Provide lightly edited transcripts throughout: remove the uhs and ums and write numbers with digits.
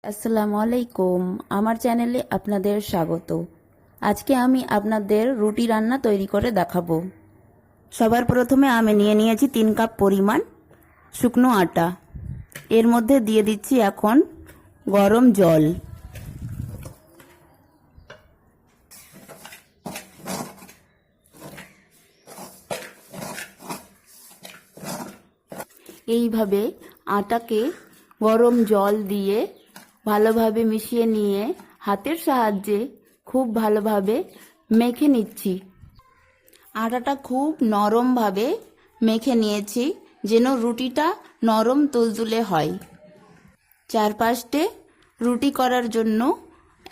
আসসালামু আলাইকুম। আমার চ্যানেলে আপনাদের স্বাগত। আজকে আমি আপনাদের রুটি রান্না তৈরি করে দেখাবো। সবার প্রথমে আমি নিয়ে নিয়েছি 3 কাপ পরিমাণ শুকনো আটা। এর মধ্যে দিয়ে দিচ্ছি এখন গরম জল। এইভাবে আটাকে গরম জল দিয়ে ভালোভাবে মিশিয়ে নিয়ে হাতের সাহায্যে খুব ভালোভাবে মেখে নিচ্ছি। আটাটা খুব নরমভাবে মেখে নিয়েছি যেন রুটিটা নরম তুলতুলে হয়। চারপাশে রুটি করার জন্য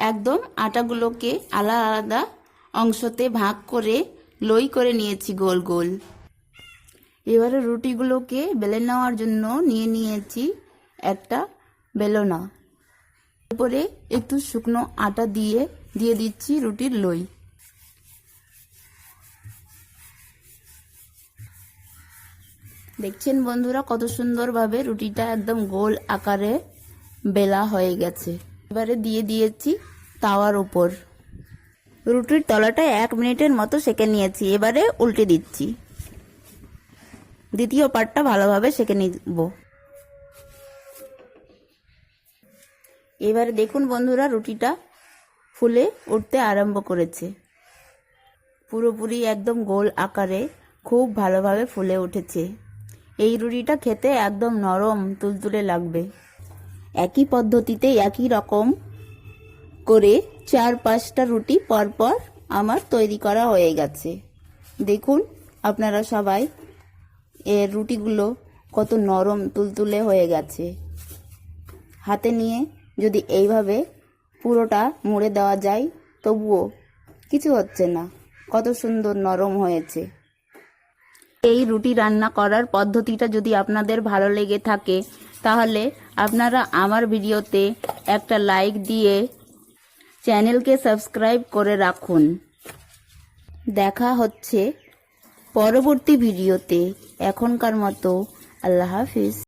একদম আটাগুলোকে আলাদা আলাদা অংশতে ভাগ করে লই করে নিয়েছি গোল গোল। এবারে রুটিগুলোকে বেলে নেওয়ার জন্য নিয়ে নিয়েছি একটা বেলনা। উপরে একটু শুকনো আটা দিয়ে দিচ্ছি রুটির লই। দেখছেন বন্ধুরা কত সুন্দরভাবে রুটিটা একদম গোল আকারে বেলা হয়ে গেছে। এবারে দিয়ে দিয়েছি তাওয়ার উপর। রুটির তলাটা 1 মিনিটের মতো সেঁকে নিয়েছি। এবারে উল্টে দিচ্ছি। দ্বিতীয় পাটটা ভালোভাবে সেঁকে নিব। এবারে দেখুন বন্ধুরা রুটিটা ফুলে উঠতে আরম্ভ করেছে। পুরোপুরি একদম গোল আকারে খুব ভালোভাবে ফুলে উঠেছে। এই রুটিটা খেতে একদম নরম তুলতুলে লাগবে। একই পদ্ধতিতে একই রকম করে 4-5টা রুটি পরপর আমার তৈরি করা হয়ে গেছে। দেখুন আপনারা সবাই এর রুটিগুলো কত নরম তুলতুলে হয়ে গেছে। হাতে নিয়ে যদি এইভাবে পুরোটা মুড়ে দেওয়া যায় তবুও কিছু হচ্ছে না, কত সুন্দর নরম হয়েছে। এই রুটি রান্না করার পদ্ধতিটা যদি আপনাদের ভালো লেগে থাকে তাহলে আপনারা আমার ভিডিওতে একটা লাইক দিয়ে চ্যানেলকে সাবস্ক্রাইব করে রাখুন। দেখা হচ্ছে পরবর্তী ভিডিওতে। এখনকার মতো আল্লাহ হাফিজ।